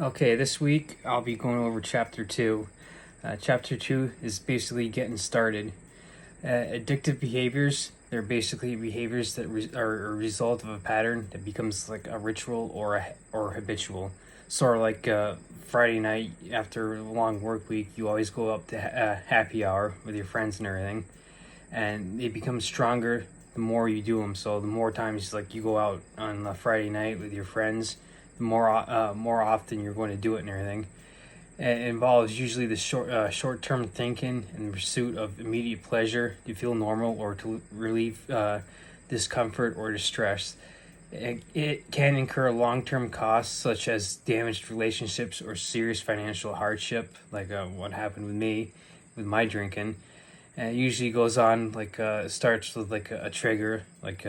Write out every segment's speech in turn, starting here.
Okay, this week I'll be going over chapter 2. Chapter 2 is basically getting started. Addictive behaviors, they're basically behaviors that are a result of a pattern that becomes like a ritual or habitual. Sort of like Friday night after a long work week, you always go up to happy hour with your friends and everything. And they become stronger the more you do them. So the more times like you go out on a Friday night with your friends, the more often you're going to do it and everything. It involves usually the short term thinking and the pursuit of immediate pleasure to feel normal or to relieve discomfort or distress. It can incur long term costs such as damaged relationships or serious financial hardship, like what happened with me with my drinking. And it usually goes on like starts with like a trigger, like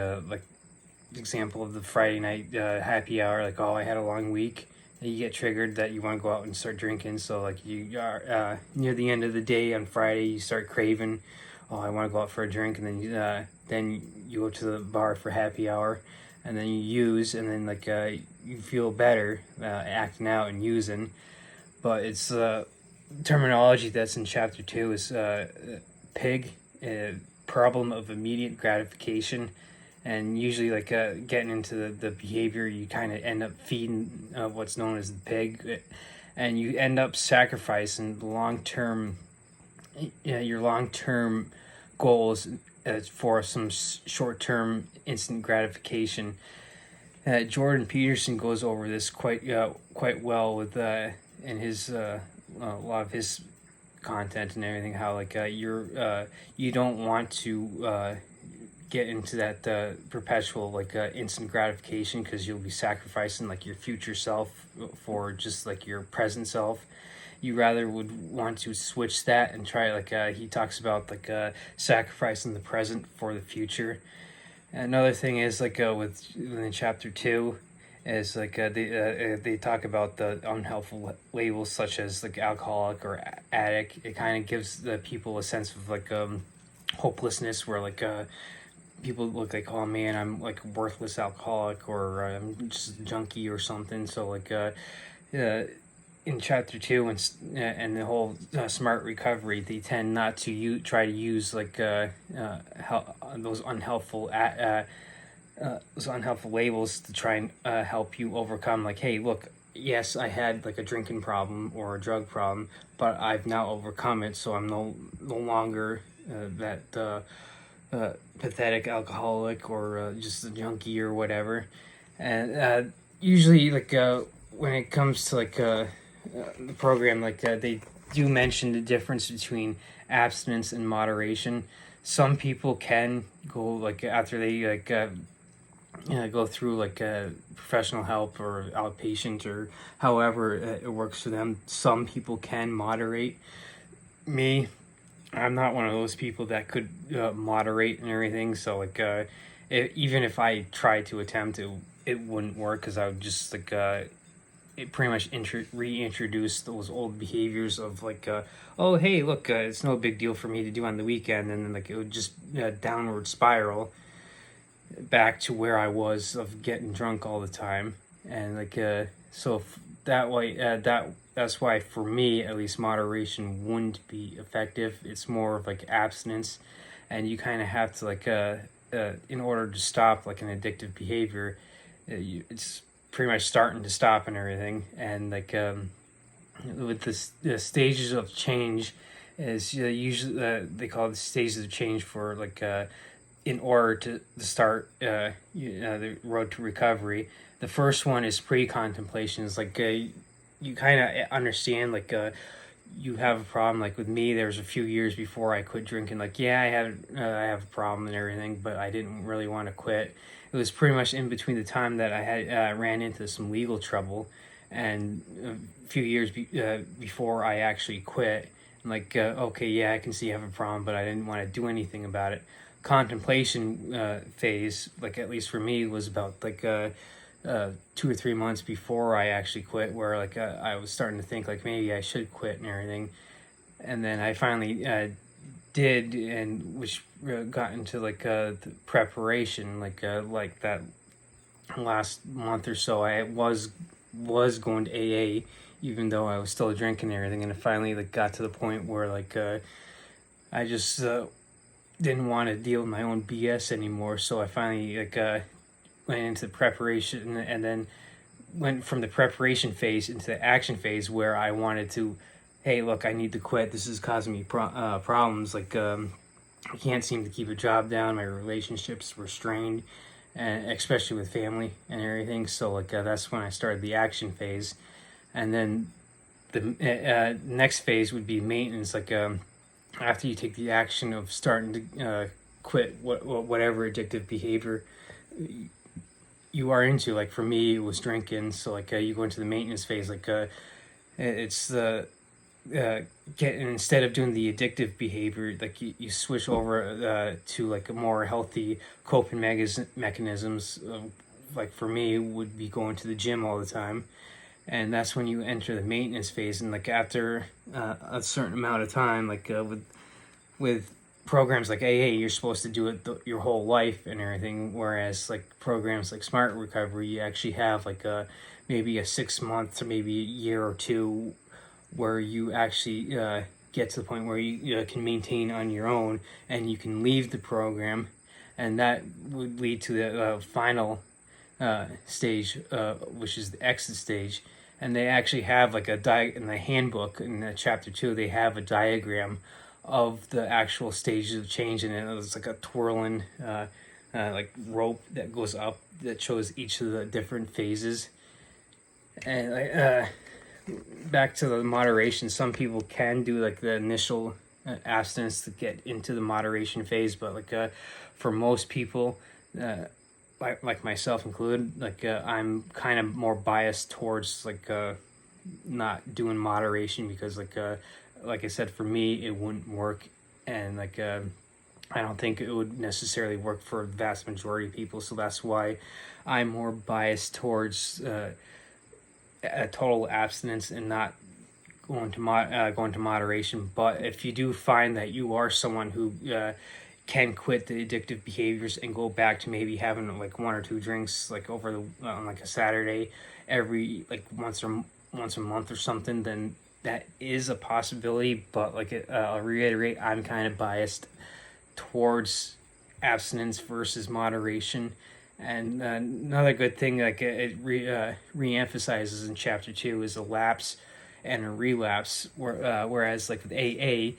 example of the Friday night happy hour. Like, oh, I had a long week. And you get triggered that you want to go out and start drinking. So like you are near the end of the day on Friday, you start craving. Oh, I want to go out for a drink, and then you go to the bar for happy hour, and then you use, and then like you feel better acting out and using. But it's terminology that's in chapter 2 is pig, problem of immediate gratification, and usually like getting into the behavior, you kind of end up feeding what's known as the pig, and you end up sacrificing the long-term your long-term goals for some short-term instant gratification. Jordan Peterson goes over this quite well with in his a lot of his content and everything. How like you don't want to get into that perpetual like instant gratification, because you'll be sacrificing like your future self for just like your present self. You rather would want to switch that and try like he talks about like sacrificing the present for the future. Another thing is like within chapter 2 is like they talk about the unhelpful labels such as like alcoholic or addict. It kind of gives the people a sense of like hopelessness, where like people look like, oh man, I'm like a worthless alcoholic, or I'm just a junkie or something. So like in chapter 2 and the whole smart recovery, they tend not to try to use like those unhelpful labels to try and help you overcome, like, hey, look, yes, I had like a drinking problem or a drug problem, but I've now overcome it, so I'm no longer that pathetic alcoholic or just a junkie or whatever. And usually like when it comes to like the program, like they do mention the difference between abstinence and moderation. Some people can go like after they like go through like professional help or outpatient or however it works for them. Some people can moderate. Me, I'm not one of those people that could moderate and everything. So like even if I tried to attempt it, it wouldn't work, because I would just like it pretty much reintroduce those old behaviors of like oh hey, look, it's no big deal for me to do on the weekend, and then like it would just downward spiral back to where I was of getting drunk all the time. And like so that way that's why for me at least moderation wouldn't be effective. It's more of like abstinence, and you kind of have to like in order to stop like an addictive behavior, it's pretty much starting to stop and everything. And like with the stages of change is usually they call it the stages of change for like in order to start the road to recovery. The first one is pre-contemplation. It's like you kind of understand like you have a problem. Like with me, there was a few years before I quit drinking. Like, yeah, I have a problem and everything, but I didn't really want to quit. It was pretty much in between the time that I had ran into some legal trouble and a few years before I actually quit. And like, okay, yeah, I can see you have a problem, but I didn't want to do anything about it. Contemplation phase, like at least for me, was about like 2 or 3 months before I actually quit, where like I was starting to think like maybe I should quit and everything. And then I finally did, and which got into like the preparation, like that last month or so. I was was going to AA, even though I was still drinking and everything. And it finally like got to the point where like I just didn't want to deal with my own BS anymore. So I finally like went into preparation, and then went from the preparation phase into the action phase, where I wanted to, hey, look, I need to quit. This is causing me problems. Like I can't seem to keep a job down. My relationships were strained, and especially with family and everything. So like that's when I started the action phase, and then the next phase would be maintenance. Like after you take the action of starting to quit whatever addictive behavior you are into. Like for me, it was drinking. So like you go into the maintenance phase. Like it's the get instead of doing the addictive behavior, like you switch over to like a more healthy coping mechanisms. Like for me, would be going to the gym all the time, and that's when you enter the maintenance phase. And like after a certain amount of time, like with programs like AA, you're supposed to do it your whole life and everything. Whereas like programs like Smart Recovery, you actually have like maybe a 6 month or maybe a year or two where you actually get to the point where you can maintain on your own, and you can leave the program, and that would lead to the final stage, which is the exit stage. And they actually have like in the handbook in chapter 2, they have a diagram of the actual stages of change, and it's like a twirling like rope that goes up that shows each of the different phases. And back to the moderation, some people can do like the initial abstinence to get into the moderation phase, but like for most people, like myself included, like I'm kind of more biased towards like not doing moderation, because like I said, for me it wouldn't work, and like I don't think it would necessarily work for the vast majority of people. So that's why I'm more biased towards a total abstinence and not going to moderation. But if you do find that you are someone who can quit the addictive behaviors and go back to maybe having like 1 or 2 drinks like over the on like a Saturday every like once a month or something, then that is a possibility. But like I'll reiterate, I'm kind of biased towards abstinence versus moderation. And another good thing, like it re-emphasizes in chapter 2, is a lapse and a relapse. Whereas like with AA,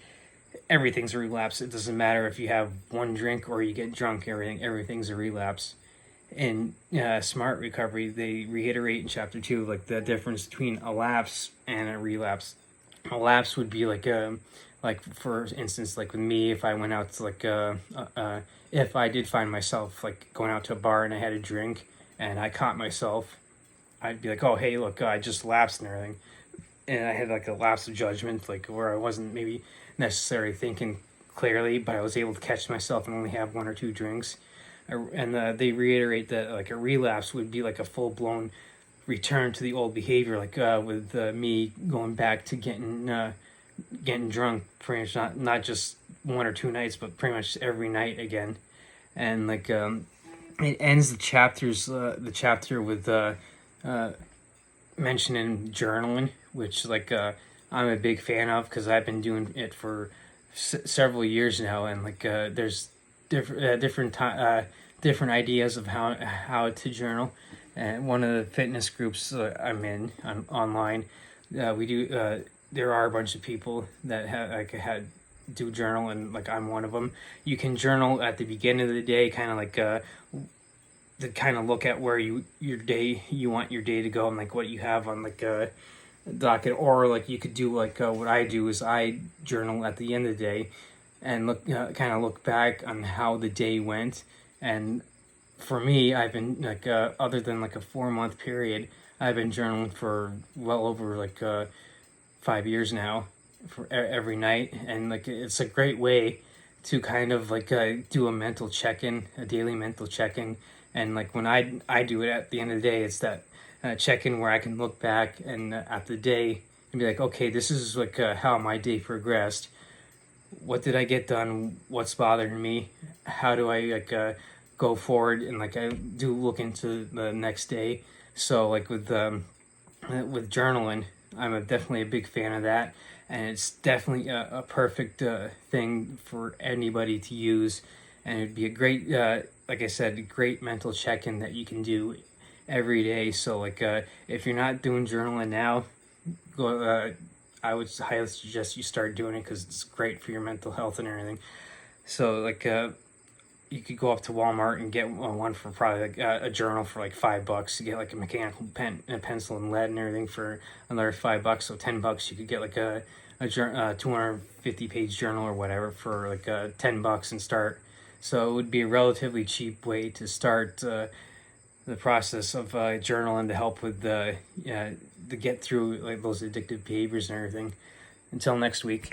everything's a relapse. It doesn't matter if you have 1 drink or you get drunk. Everything's a relapse. In Smart Recovery, they reiterate in chapter 2 like the difference between a lapse and a relapse. A lapse would be like for instance, like with me, if I went out to like if I did find myself like going out to a bar and I had a drink and I caught myself, I'd be like, oh hey, look, I just lapsed and everything. And I had like a lapse of judgment, like where I wasn't maybe necessarily thinking clearly, but I was able to catch myself and only have 1 or 2 drinks. And they reiterate that like a relapse would be like a full-blown return to the old behavior, like with me going back to getting drunk pretty much, not just 1 or 2 nights, but pretty much every night again. And like it ends the chapter with mentioning journaling, which like I'm a big fan of, because I've been doing it for several years now. And like there's different ideas of how to journal. And one of the fitness groups I'm in online, we do there are a bunch of people that had do journal, and like I'm one of them. You can journal at the beginning of the day, kind of like to kind of look at where you want your day to go, and like what you have on like a docket. Or like you could do like what I do is I journal at the end of the day and kind of look back on how the day went. And for me, I've been like other than like a 4-month period, I've been journaling for well over like 5 years now, for every night. And like it's a great way to kind of like do a mental check-in, a daily mental check-in. And like when I do it at the end of the day, it's that check-in where I can look back and at the day and be like, okay, this is like how my day progressed. What did I get done? What's bothering me? How do I like go forward? And like I do look into the next day. So like with with journaling. Definitely a big fan of that, and it's definitely a perfect thing for anybody to use. And it'd be a great, like I said, a great mental check-in that you can do every day. So, like, if you're not doing journaling now, go. I would highly suggest you start doing it because it's great for your mental health and everything. So, like, you could go up to Walmart and get one for probably like a journal for like $5. You get like a mechanical pen and a pencil and lead and everything for another $5. So $10, you could get like a 250-page journal or whatever for like $10 and start. So it would be a relatively cheap way to start the process of journaling to help with to get through like those addictive behaviors and everything. Until next week.